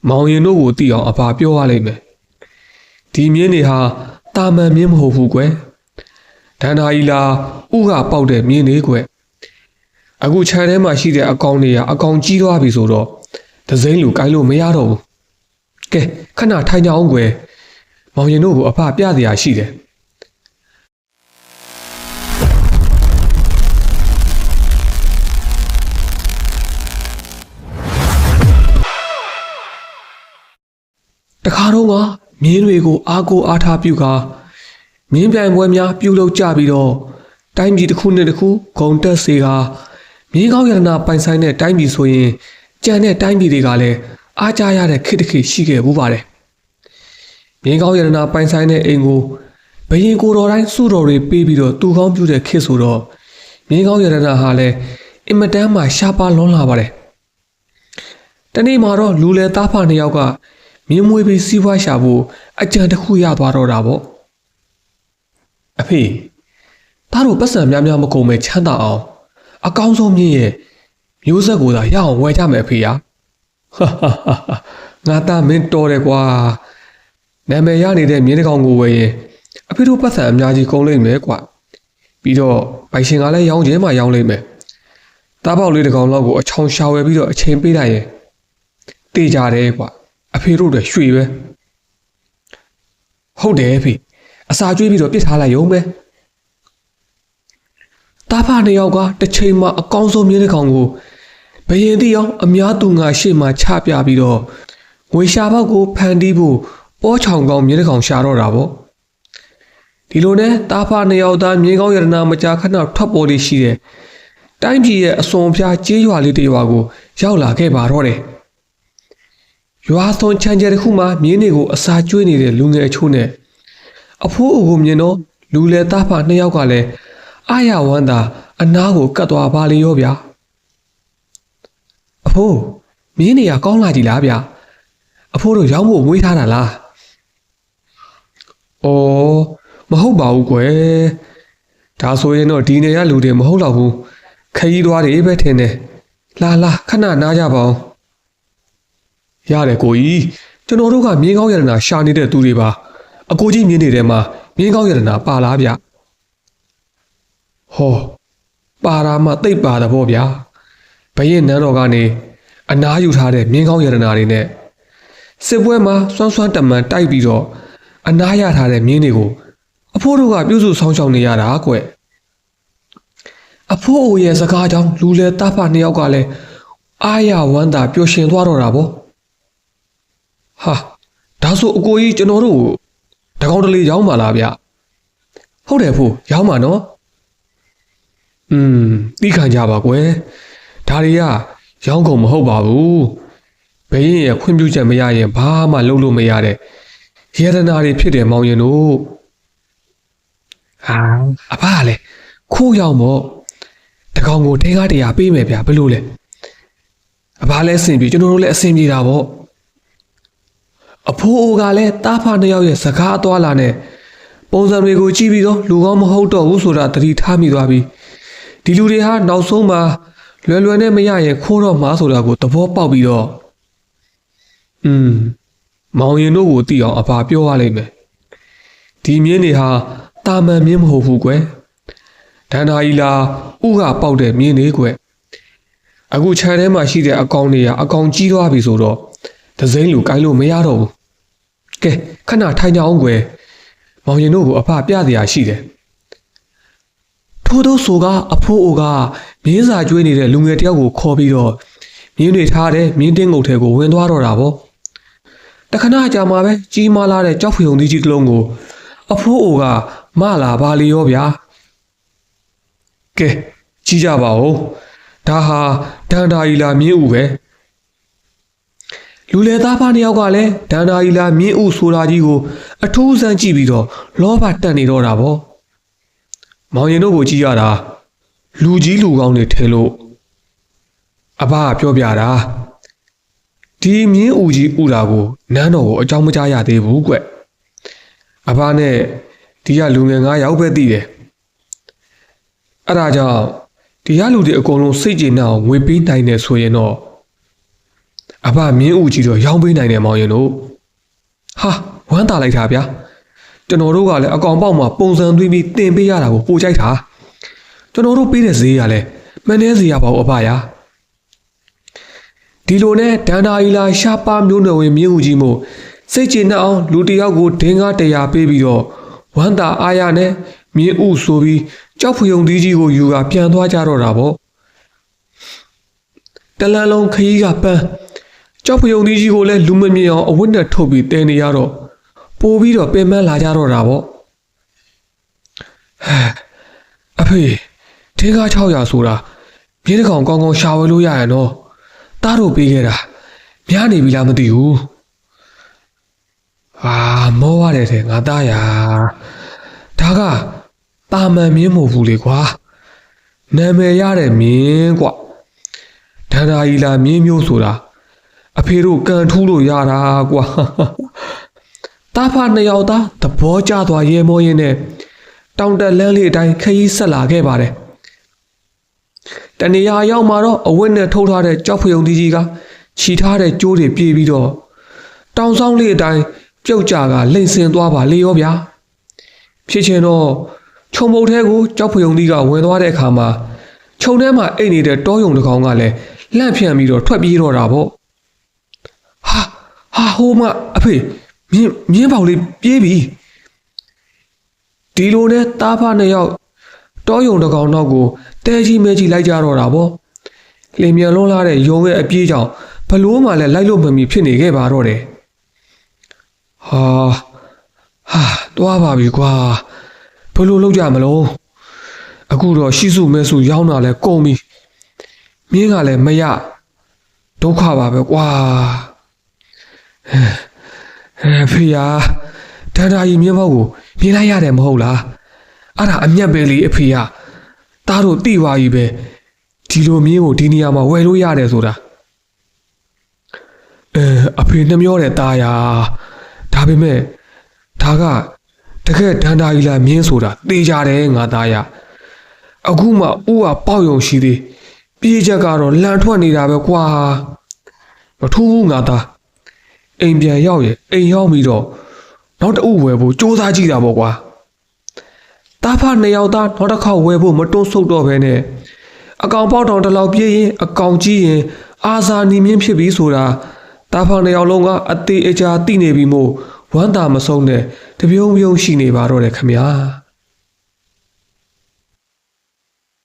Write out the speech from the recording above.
မောင်ရင်တို့ကိုသိအောင်အဖပြောရလိမ့်မယ်ဒီမြင်းတွေဟာတာမန်မြင်းမဟုတ်ဘူးကွယ်ဒန္တာကြီးလားဥကပေါက်တဲ့မြင်းတွေကွယ်အခုခြံထဲမှာရှိတဲ့အကောင်တွေကအကောင်ကြီးသွားပြီဆိုတော့ဒဇိမ့်လူကိုင်းလို့မရတော့ဘူးကဲခဏထိုင်ကြအောင်ကွယ်မောင်ရင်တို့ကိုအဖပြစရာရှိတယ်တခါတော့ကမြင်းတွေကိုအားကိုအားထားပြုကာမြင်းပြိုင်ပွဲများပြုလုပ်ကြပြီးတော့တိုင်းပြည်တစ်ခုနဲ့တစ်ခုဂုံတက်စေကာမြင်းကောင်းရတနာပိုင်ဆိုင်တဲ့တိုင်းပြည်ဆိုရင်ကြံတဲ့တိုင်းပြည်တွေကလည်းအားကြရတဲ့ခေတ်တစ်ခေတ်ရှိခဲ့ဘူးပါတယ်မြင်းကောင်းရတနာပိုင်ဆိုင်တဲ့အိမ်ကိုဘယင်ကိုတော်တိုင်းစုတော်တွေပေးပြီးတော့တူကောင်းပြုတဲ့ခေတ်ဆိုတော့မြင်းကောင်းရတနာဟာလည်းအင်မတန်မှရှားပါလွန်းလာပါတယ်တနေ့မှာတော့လူလေသားဖနှစ်ယောက်ကမြင်းမွေးပြီးစီးပွားရှာဖို့အကြံတစ်ခုရသွားတော့တာပေါ့အဖေသားတို့ပတ်စံများများမကုန်မဲ့ချမ်းသာအောင်အကောင်းဆုံးမြင်းရဲ့မျိုးဆက်ကိုသာရအောင်ဝယ်ကြမယ်အဖေရငါသားမင်းတော်တယ်ကွာနာမည်ရနေတဲ့မြင်းတစ်ကောင်ကိုဝယ်ရင်အဖေတို့ပတ်စံအများကြီးကုန်လိမ့်မယ်ကွာပြီးတော့ပိုင်ရှင်ကလည်းရောင်းချင်မှရောင်းလိမ့်မယ်သားပေါက်လေးတစ်ကောင်လောက်ကိုအချောင်ရှာဝယ်ပြီးတော့အချိန်ပေးလိုက်ရင်တေးကြတယ်ကွာအဖေတို့တွေရွှေပဲဟုတ်တယ်ဖေအစာကျွေးပြီးတော့ပြစ်ထားလိုက်ရုံပဲတာဖနှစ်ယောက်ကတစ်ချိန်မှာအကောင်းဆုံးမြင်းတစ်ကောင်ကိုဘယင်တိအောင်အများသူငါရှေ့မှာချပြပြီးတော့ငွေရှာပေါက်ကိုဖန်တီးဖို့ပေါ်ချောင်ကောင်းမြင်းတစ်ကောင်ရှာတော့တာပေါ့ဒီလိုနဲ့တာဖနှစ်ယောက်သားမြင်းကောင်းရတနာမကြာခဏထွက်ပေါ်လေးရှိတဲ့တိုင်းပြည်ရဲ့အစွန်ဖျားကြေးရွာလေးတွေရွာကိုရောက်လာခဲ့ပါတော့တယ်ရွာသွန်ချမ်းကျဲတစ်ခုမှာမြင်းတွေကိုအစာကျွေးနေတဲ့လူငယ်အချို့နဲ့အဖိုးအကိုမြင်တော့လူလေသားဖနှစ်ယောက်ကလည်းအာရဝမ်းသာအနားကိုကတ်သွားပါလေရောဗျာအဖိုးမြင်းတွေကကောင်းလာကြည်လားဗျာအဖိုးတို့ရောင်းဖို့ဝေးထားတာလားဩမဟုတ်ပါဘူးကွယ်ဒါဆိုရင်တော့ဒီနေရလူတွေမဟုတ်တော့ဘူးခရီးသွားတွေပဲထင်တယ်လာခဏနားကြပါအောင်ရတယ်ကိုကြီးကျွန်တော်တို့ကမြင်းကောင်းရတနာရှာနေတဲ့သူတွေပါအကိုကြီးမြင်းတွေထဲမှာမြင်းကောင်းရတနာပါလားဗျဟောပါရာမသိပ်ပါတဘောဗျာဘရင်နန်းတော်ကနေအနားယူထားတဲ့မြင်းကောင်းရတနာတွေနဲ့စစ်ပွဲမှာစွမ်းစွမ်းတမန်တိုက်ပြီးတော့အနားရထားတဲ့မြင်းတွေကိုအဖိုးတို့ကပြုစုဆောင်းရှောက်နေရတာကွအဖိုးအိုရဲ့စကားကြောင့်လူလေသားဖနှစ်ယောက်ကလည်းအာရဝမ်းသာပျော်ရွှင်သွားတော့တာပေါ့ဟာဒါဆိုအကိုကြီးကျွန်တော်တို့တကောင်တလေရောင်းပါလားဗျဟုတ်တယ်ဖိုးရောင်းပါနော်သိခံကြပါကွယ်ဒါတွေကရောင်းကုန်မဟုတ်ပါဘူးဘယ်ရင်ရဲ့ခွင့်ပြုချက်မရရင်ဘာမှလုပ်လို့မရတဲ့ရတနာတွေဖြစ်တယ်မောင်ရင်တို့ဟာအဖကလည်းခိုးရောင်းပေါ့တကောင်ကိုတဲကားတရားပေးမယ်ဗျဘယ်လိုလဲအဖလည်းအဆင်ပြေကျွန်တော်တို့လည်းအဆင်ပြေတာပေါ့အဖိုးအိုကလည်းတားဖနှစ်ယောက်ရဲ့စကားအသွားလာနဲ့ပုံစံတွေကိုကြည့်ပြီးတော့လူကောင်းမဟုတ်တော့ဘူးဆိုတာသတိထားမိသွားပြီဒီလူတွေဟာနောက်ဆုံးမှာလွယ်နဲ့မရရင်ခိုးတော့မှာဆိုတာကိုသဘောပေါက်ပြီးတော့မောင်ရင်တို့ကိုသိအောင်အဖပြောရလိမ့်မယ်ဒီမြင်းတွေဟာတာမန်မြင်းမဟုတ်ဘူးကွယ်ဒန္တာကြီးလားဥကပေါက်တဲ့မြင်းတွေကွယ်အခုခြံထဲမှာရှိတဲ့အကောင်တွေကအကောင်ကြီးသွားပြီဆိုတော့ဒဇိမ့်လူကိုင်းလို့မရတော့ဘူးကဲခဏထိုင်ကြအောင်ကွယ်မောင်ရင်တို့ကိုအဖပြစရာရှိတယ်ထို့သောဆိုကအဖိုးအိုကမြင်းစာကျွေးနေတဲ့လူငယ်တယောက်ကိုခေါ်ပြီးတော့မြင်းတွေထားတဲ့မြင်းတင်းငုတ်ထဲကိုဝင်သွားတော့တာပေါ့တခဏကြာမှပဲကြီးမားလာတဲ့ကြောက်ဖျုံသီးကြီးတစ်လုံးကိုအဖိုးအိုကမလာပါလေရောဗျာကဲကြီးကြပါဦးဒါဟာဒန္တာကြီးလားမြင်းဥပဲလူလေသားဖနှစ်ယောက်ကလည်းဒန္တာကြီးလားမြင်းဥဆိုတာကြီးကိုအထူးဆန်းကြည့်ပြီးတော့လောဘတက်နေတော့တာပေါ့မောင်ရင်တို့ကိုကြည့်ရတာလူကြီးလူကောင်းတွေထဲလို့အဘကပြောပြတာဒီမြင်းဦးကြီးဥတာကိုနန်းတော်ကိုအကြောင်းမကြားရသေးဘူးကွအဘနဲ့ဒီကလူငယ်9ယောက်ပဲသိတယ်အဲ့ဒါကြောင့်ဒီကလူတွေအကုန်လုံးစိတ်ကျေနပ်အောင်ငွေပေးနိုင်တယ်ဆိုရင်တော့ အဘမြင်းဦးကြီးတော့ရောင်းပေးနိုင်တယ်မောင်ရင်တို့ဟာဝမ်းသာလိုက်တာဗျာကျွန်တော်တို့ကလည်းအကောင်ပေါက်မှာပုံစံသွင်းပြီးတင်ပေးရတာကိုပိုကြိုက်တာကျွန်တော်တို့ပေးတဲ့ဈေးကလည်းမနှဲစီရပါဘူးအဘရာဒီလိုနဲ့ဒန္တာကြီးလာရှားပါမျိုးနွယ်ဝင်မြင်းဦးကြီးမို့စိတ်ကြည်နှံ့အောင်လူတယောက်ကိုဒင်းကား100ပေးပြီးတော့ဝမ်းသာအားရနဲ့မြင်းဦးဆိုပြီးကြောက်ဖျုံသီးကြီးကိုယူကပြန်သွားကြတော့တာပေါ့တလန်းလုံးခရီးကပန်းကြောက်ဖျုံသီးကြီးကိုလည်းလူမမြင်အောင်အဝတ်နဲ့ထုတ်ပြီးတဲနေရတော့ပို့ပြီးတော့ပင်ပန်းလာကြတော့တာပေါ့အဖေထေးကား600ဆိုတာမြင်းတစ်ကောင်ကောင်းကောင်းရှာဝယ်လို့ရရနော်တားတို့ပေးခဲ့တာများနေပြီလားမသိဘူးဟာမောရတယ်တဲ့ငါသားရဒါကတာမန်မြင်းမဟုတ်ဘူးလေကွာနာမည်ရတဲ့မြင်းကွာဒန္တာကြီးလာမြင်းမျိုးဆိုတာအဖေတို့ကန်ထူးလို့ရတာကွာတာဖာ2ယောက်သားသဘောကျသွားရဲမောရင်းနဲ့တောင်တက်လန်းလေးအတိုင်းခရီးဆက်လာခဲ့ပါတယ်တနေရာရောက်မှာတော့အဝတ်နဲ့ထုတ်ထားတဲ့ကြောက်ဖျုံသီးကြီးကခြိထားတဲ့ကြိုးတွေပြေးပြီးတော့တောင်ဆောင်လေးအတိုင်းပြုတ်ကြကလိမ့်စင်သွားပါလေရောဗျာဖြစ်ချင်တော့ခြုံပုတ်ထဲကိုကြောက်ဖျုံသီးကဝင်သွားတဲ့အခါမှာခြုံထဲမှာအိတ်နေတဲ့တောယုံတစ်ကောင်ကလည်းလန့်ဖြန့်ပြီးတော့ထွက်ပြေးတော့တာပေါ့ဟာဟိုမအဖေမြင်းပေါက်လေးပြေးပြီဒီလိုနဲ့တားဖာ2ယောက်တောယုံတစ်ကောင်နောက်ကိုတဲကြီးမဲကြီးလိုက်ကြတော့တာပေါ့လင်မြန်လွန်းလာတဲ့ယုံရဲ့အပြေးကြောင့်ဘလို့မှလည်းလိုက်လို့မမီဖြစ်နေခဲ့ပါတော့တယ်ဟာတွားပါပြီကွာဘလို့လောက်ကြမလို့အခုတော့ရှိစုမဲစုရောင်းတာလဲကုန်ပြီမြင်းကလည်းမရဒုက္ခပါပဲကွာဖေးရဒန္တာကြီးမြင်းဘောက်ကိုမြင်လိုက်ရတယ်မဟုတ်လားအဲ့ဒါအမျက်ပဲလေအဖေကသားတို့တိပါကြီးပဲဒီလိုမြင်းကိုဒီနေရာမှာဝယ်လို့ရတယ်ဆိုတာအဖေနှမျောတဲ့သားရဒါပေမဲ့ဒါကတကယ်ဒန္တာကြီးလာမြင်းဆိုတာသိကြတယ်ငါသားရအခုမှဦးကပေါက်ယုံရှိသေးပြေးချက်ကတော့လန်ထွက်နေတာပဲကွာမထူးဘူးငါသားအိမ်ပြန်ရောက်ရင်အိမ်ရောက်ပြီးတော့နောက်တအုပ်ဝယ်ဖို့စူးစမ်းကြည့်တာပေါ့ကွာတားဖာ2ယောက်သားနောက်တစ်ခေါက်ဝယ်ဖို့မတွန်းဆုတ်တော့ဘဲနဲ့အကောင်ပေါက်တောင်တလောက်ပြေးရင်အကောင်ကြီးရင်အာဇာနီမြင့်ဖြစ်ပြီးဆိုတာတားဖာ2ယောက်လုံးကအသေးအချာတိနေပြီမို့ဝမ်းသာမဆုံးနဲ့တပြုံးပြုံးရှိနေပါတော့တယ်ခမညာ